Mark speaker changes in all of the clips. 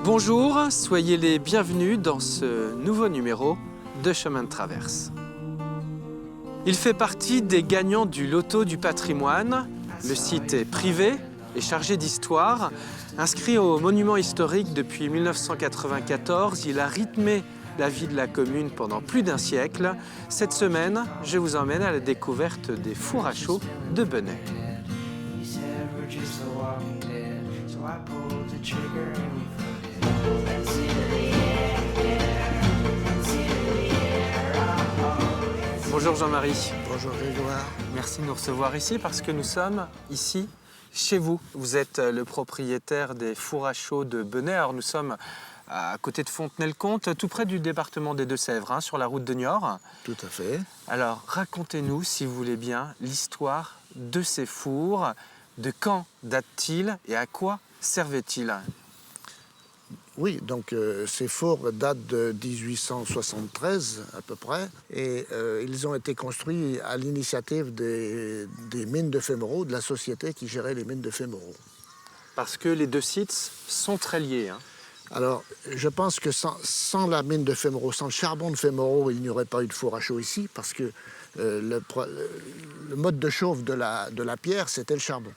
Speaker 1: Bonjour, soyez les bienvenus dans ce nouveau numéro de Chemin de Traverse. Il fait partie des gagnants du Loto du patrimoine. Le site est privé et chargé d'histoire. Inscrit au monument historique depuis 1994, il a rythmé la vie de la commune pendant plus d'un siècle. Cette semaine, je vous emmène à la découverte des fours à chaux de Benay. Bonjour Jean-Marie.
Speaker 2: Bonjour Grégoire.
Speaker 1: Merci de nous recevoir ici parce que nous sommes ici chez vous. Vous êtes le propriétaire des fours à chaux de Benay. Alors nous sommes à côté de Fontenay-le-Comte, tout près du département des Deux-Sèvres, sur la route de Niort.
Speaker 2: Tout à fait.
Speaker 1: Alors racontez-nous, si vous voulez bien, l'histoire de ces fours. De quand datent-ils et à quoi servaient-ils?
Speaker 2: Oui, donc ces fours datent de 1873 à peu près et ils ont été construits à l'initiative des mines de Fémoraux, de la société qui gérait les mines de Fémoraux.
Speaker 1: Parce que les deux sites sont très liés.
Speaker 2: Alors, je pense que sans la mine de Fémoraux, sans le charbon de Fémoraux, il n'y aurait pas eu de four à chaux ici parce que le mode de chauffe de la pierre, c'était le charbon.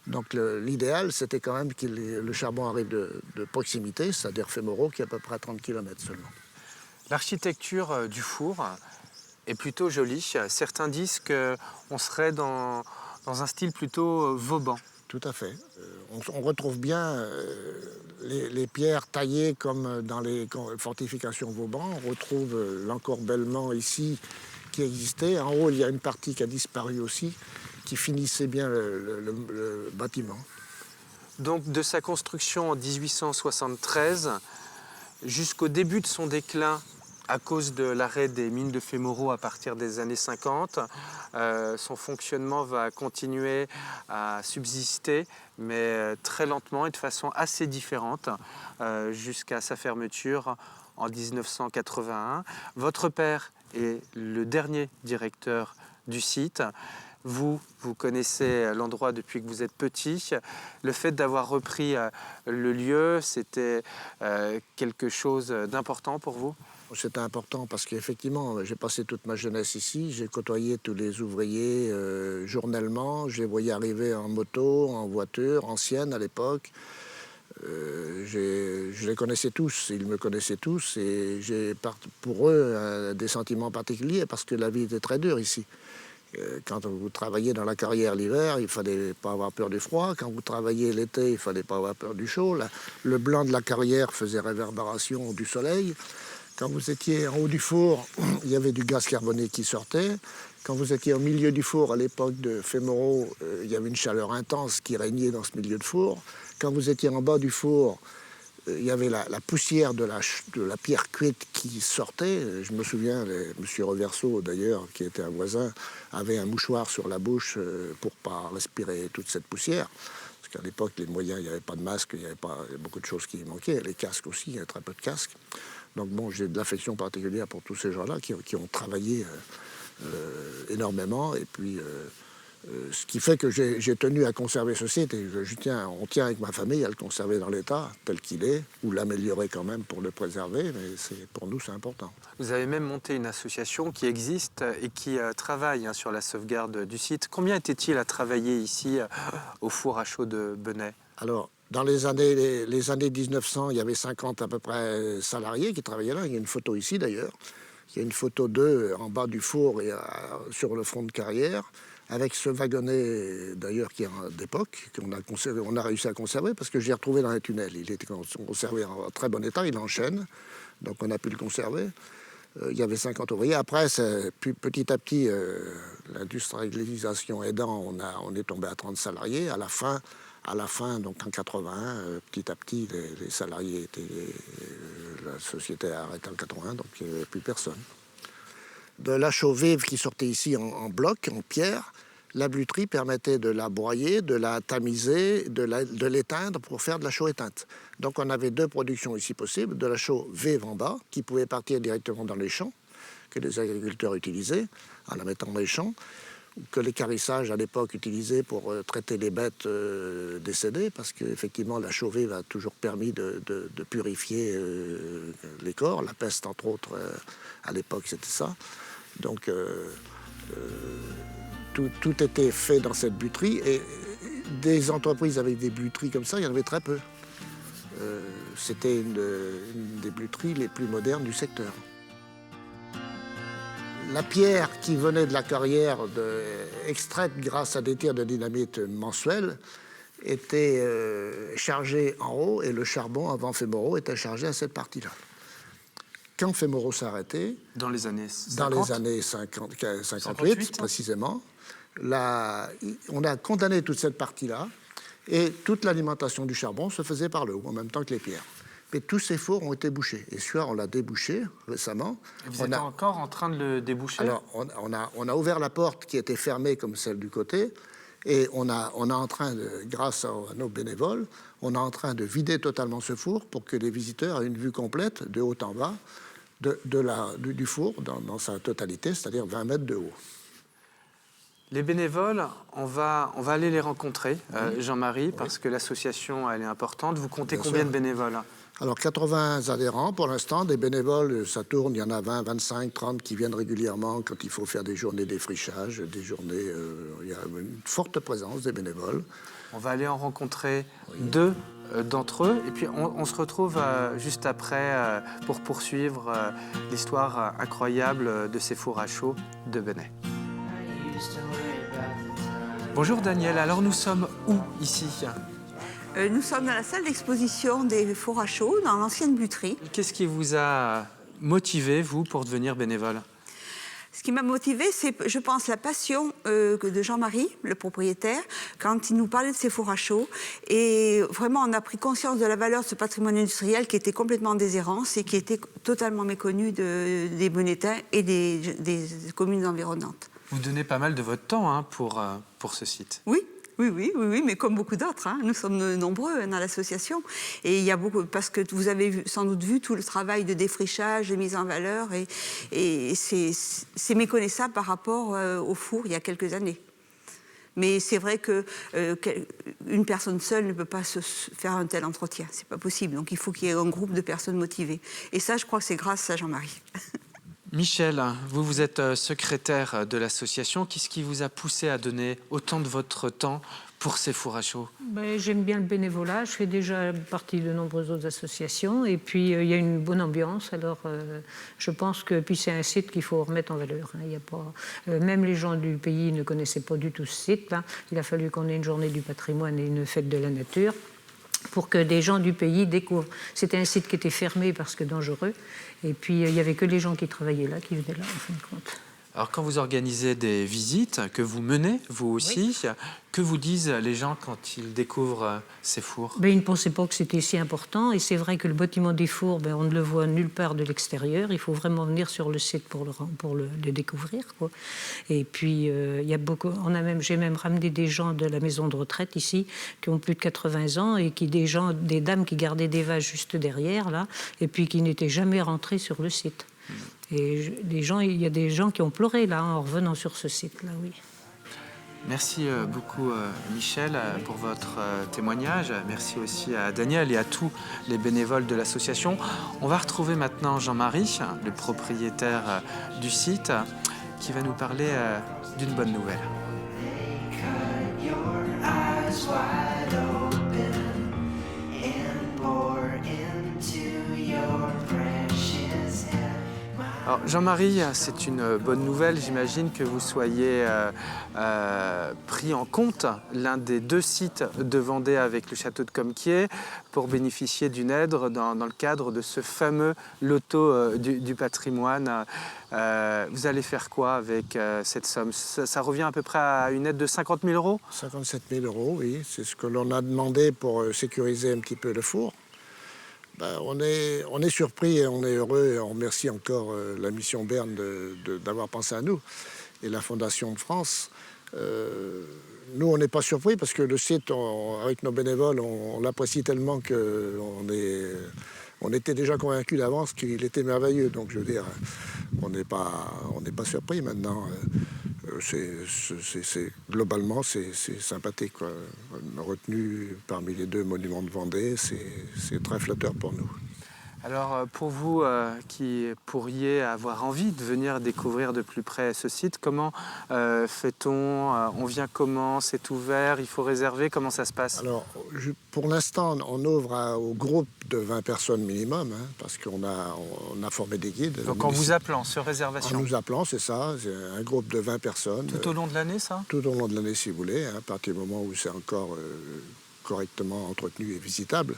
Speaker 2: Donc l'idéal, c'était quand même que le charbon arrive de proximité, c'est-à-dire Fémoraux, qui est à peu près à 30 km seulement.
Speaker 1: L'architecture du four est plutôt jolie. Certains disent qu'on serait dans un style plutôt vauban.
Speaker 2: Tout à fait. On retrouve bien les pierres taillées comme dans les fortifications Vauban. On retrouve l'encorbellement ici qui existait. En haut, il y a une partie qui a disparu aussi, qui finissait bien le bâtiment.
Speaker 1: Donc de sa construction en 1873 jusqu'au début de son déclin à cause de l'arrêt des mines de Fémoraux à partir des années 50, son fonctionnement va continuer à subsister, mais très lentement et de façon assez différente jusqu'à sa fermeture en 1981. Votre père est le dernier directeur du site. Vous connaissez l'endroit depuis que vous êtes petit. Le fait d'avoir repris le lieu, c'était quelque chose d'important pour vous?
Speaker 2: C'était important parce qu'effectivement, j'ai passé toute ma jeunesse ici. J'ai côtoyé tous les ouvriers journellement. Je les voyais arriver en moto, en voiture, ancienne à l'époque. Je les connaissais tous, ils me connaissaient tous. Et j'ai pour eux des sentiments particuliers parce que la vie était très dure ici. Quand vous travailliez dans la carrière l'hiver, il ne fallait pas avoir peur du froid. Quand vous travailliez l'été, il ne fallait pas avoir peur du chaud. Le blanc de la carrière faisait réverbération du soleil. Quand vous étiez en haut du four, il y avait du gaz carboné qui sortait. Quand vous étiez au milieu du four, à l'époque de Fémoraux, il y avait une chaleur intense qui régnait dans ce milieu de four. Quand vous étiez en bas du four, il y avait la poussière de la pierre cuite qui sortait. Je me souviens, M. Reverso, d'ailleurs, qui était un voisin, avait un mouchoir sur la bouche pour ne pas respirer toute cette poussière. Parce qu'à l'époque, les moyens, il n'y avait pas de masque, il y avait beaucoup de choses qui manquaient. Les casques aussi, il y avait très peu de casques. Donc bon, j'ai de l'affection particulière pour tous ces gens-là qui ont travaillé énormément. Et puis, ce qui fait que j'ai tenu à conserver ce site. Et on tient avec ma famille à le conserver dans l'état tel qu'il est, ou l'améliorer quand même pour le préserver. Mais pour nous, c'est important.
Speaker 1: Vous avez même monté une association qui existe et qui travaille sur la sauvegarde du site. Combien était-il à travailler ici au four à chaux de Benay?
Speaker 2: Alors, dans les années 1900, il y avait 50 à peu près salariés qui travaillaient là. Il y a une photo ici d'ailleurs. Il y a une photo d'eux en bas du four et sur le front de carrière, avec ce wagonnet d'ailleurs qui est d'époque, on a réussi à conserver parce que je l'ai retrouvé dans les tunnels. Il était conservé en très bon état, il est en chêne, donc on a pu le conserver. Il y avait 50 ouvriers. Après, petit à petit, l'industrialisation aidant, on est tombé à 30 salariés. À la fin, donc en 81, petit à petit, les salariés la société a arrêté en 81, donc il n'y avait plus personne. De la chaux vive qui sortait ici en bloc, en pierre, la bluterie permettait de la broyer, de la tamiser, de l'éteindre pour faire de la chaux éteinte. Donc on avait deux productions ici possibles, de la chaux vive en bas, qui pouvait partir directement dans les champs, que les agriculteurs utilisaient en la mettant dans les champs, que l'équarrissage à l'époque utilisé pour traiter les bêtes décédées, parce qu'effectivement la chauvet a toujours permis de purifier les corps. La peste, entre autres, à l'époque, c'était ça. Donc tout était fait dans cette buterie, et des entreprises avec des buteries comme ça, il y en avait très peu. C'était une des buteries les plus modernes du secteur. La pierre qui venait de la carrière, extraite grâce à des tirs de dynamite mensuels, était chargée en haut, et le charbon avant Fémoro était chargé à cette partie-là. Quand Fémoro s'est arrêté,
Speaker 1: Dans les années 50.
Speaker 2: dans les années 58 précisément, on a condamné toute cette partie-là, et toute l'alimentation du charbon se faisait par le haut, en même temps que les pierres. Mais tous ces fours ont été bouchés. Et celui-là, on l'a débouché récemment.
Speaker 1: Et vous êtes encore en train de le déboucher?
Speaker 2: Alors, on a ouvert la porte qui était fermée comme celle du côté, et on est en train grâce à nos bénévoles, on est en train de vider totalement ce four pour que les visiteurs aient une vue complète, de haut en bas, du four dans sa totalité, c'est-à-dire 20 mètres de haut.
Speaker 1: Les bénévoles, on va aller les rencontrer, Jean-Marie, parce que l'association, elle est importante. Vous comptez combien de bénévoles?
Speaker 2: Alors, 80 adhérents pour l'instant. Des bénévoles, ça tourne. Il y en a 20, 25, 30 qui viennent régulièrement quand il faut faire des journées défrichage, des journées... il y a une forte présence des bénévoles.
Speaker 1: On va aller en rencontrer deux d'entre eux. Et puis, on se retrouve juste après pour poursuivre l'histoire incroyable de ces fours à chaud de Benay. Bonjour Daniel, alors nous sommes où ici?
Speaker 3: Nous sommes dans la salle d'exposition des fours à chaud, dans l'ancienne buterie.
Speaker 1: Qu'est-ce qui vous a motivé, vous, pour devenir bénévole?
Speaker 3: Ce qui m'a motivé, c'est, je pense, la passion de Jean-Marie, le propriétaire, quand il nous parlait de ces fours à chaud. Et vraiment, on a pris conscience de la valeur de ce patrimoine industriel qui était complètement en déshérence et qui était totalement méconnu des Bonnetains et des communes environnantes.
Speaker 1: Vous donnez pas mal de votre temps pour ce site.
Speaker 3: Oui, mais comme beaucoup d'autres, nous sommes nombreux dans l'association. Et il y a beaucoup, parce que vous avez sans doute vu tout le travail de défrichage, de mise en valeur, et c'est méconnaissable par rapport au four il y a quelques années. Mais c'est vrai qu'une personne seule ne peut pas se faire un tel entretien, c'est pas possible. Donc il faut qu'il y ait un groupe de personnes motivées. Et ça, je crois que c'est grâce à Jean-Marie.
Speaker 1: Michel, vous êtes secrétaire de l'association. Qu'est-ce qui vous a poussé à donner autant de votre temps pour ces fours à chaud?
Speaker 4: J'aime bien le bénévolat. Je fais déjà partie de nombreuses autres associations. Et puis, il y a une bonne ambiance. Alors, je pense que puis c'est un site qu'il faut remettre en valeur. Il y a pas, même les gens du pays ne connaissaient pas du tout ce site. Il a fallu qu'on ait une journée du patrimoine et une fête de la nature pour que des gens du pays découvrent. C'était un site qui était fermé parce que dangereux. Et puis, il n'y avait que les gens qui travaillaient là, qui venaient là, en fin de compte.
Speaker 1: Alors, quand vous organisez des visites, que vous menez, vous aussi, oui, que vous disent les gens quand ils découvrent ces fours?
Speaker 4: Ils ne pensaient pas que c'était si important. Et c'est vrai que le bâtiment des fours, on ne le voit nulle part de l'extérieur. Il faut vraiment venir sur le site pour le découvrir, quoi. Et puis, il y a beaucoup... j'ai même ramené des gens de la maison de retraite ici, qui ont plus de 80 ans, et des dames qui gardaient des vaches juste derrière, là, et puis qui n'étaient jamais rentrées sur le site. Et il y a des gens qui ont pleuré là en revenant sur ce site-là, oui.
Speaker 1: Merci beaucoup Michel pour votre témoignage. Merci aussi à Daniel et à tous les bénévoles de l'association. On va retrouver maintenant Jean-Marie, le propriétaire du site, qui va nous parler d'une bonne nouvelle. Alors, Jean-Marie, c'est une bonne nouvelle. J'imagine que vous soyez pris en compte l'un des deux sites de Vendée avec le château de Comquier pour bénéficier d'une aide dans le cadre de ce fameux loto du patrimoine. Vous allez faire quoi avec cette somme? Ça revient à peu près à une aide de 50 000 euros?
Speaker 2: 57 000 euros, oui. C'est ce que l'on a demandé pour sécuriser un petit peu le four. On est surpris et on est heureux et on remercie encore la mission Berne d'avoir pensé à nous et la Fondation de France. Nous, on n'est pas surpris parce que le site, avec nos bénévoles, on l'apprécie tellement qu'on était déjà convaincus d'avance qu'il était merveilleux. Donc, je veux dire, on n'est pas surpris maintenant. Globalement, c'est sympathique, quoi. Retenu parmi les 2 monuments de Vendée, c'est très flatteur pour nous.
Speaker 1: Alors pour vous qui pourriez avoir envie de venir découvrir de plus près ce site, comment fait-on On vient comment? C'est ouvert? Il faut réserver? Comment ça se passe?
Speaker 2: Alors, pour l'instant, on ouvre au groupe de 20 personnes minimum, hein, parce qu'on a formé des guides.
Speaker 1: Donc en vous appelant, sur
Speaker 2: En
Speaker 1: réservation?
Speaker 2: nous appelant, c'est ça, c'est un groupe de 20 personnes.
Speaker 1: Tout au long de l'année, ça?
Speaker 2: Tout au long de l'année, si vous voulez, hein, à partir du moment où c'est encore correctement entretenu et visitable.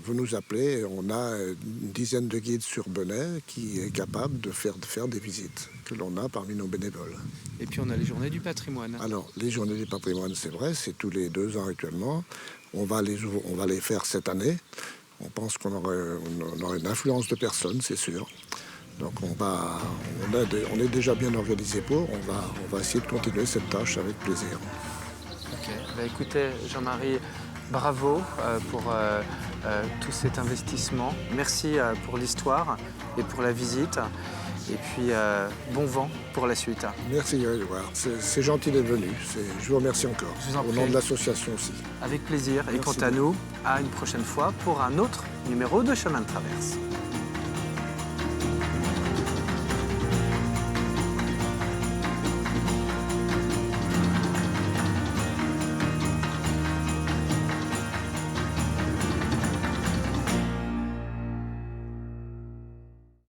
Speaker 2: Vous nous appelez, on a une dizaine de guides sur Benay qui est capable de faire des visites que l'on a parmi nos bénévoles.
Speaker 1: Et puis on a les journées du patrimoine.
Speaker 2: Alors, les journées du patrimoine, c'est vrai, c'est tous les 2 ans actuellement. On va les faire cette année. On pense qu'on aura une influence de personnes, c'est sûr. Donc on est déjà bien organisé pour. On va essayer de continuer cette tâche avec plaisir.
Speaker 1: Ok. Bah, écoutez, Jean-Marie, bravo pour tout cet investissement. Merci pour l'histoire et pour la visite. Et puis, bon vent pour la suite.
Speaker 2: Merci Grégoire. C'est gentil d'être venu. Je vous remercie encore.
Speaker 1: Je vous en
Speaker 2: Au
Speaker 1: prie.
Speaker 2: nom de l'association aussi.
Speaker 1: Avec plaisir. Et
Speaker 2: Merci
Speaker 1: quant à nous, à une prochaine fois pour un autre numéro de Chemin de Traverse.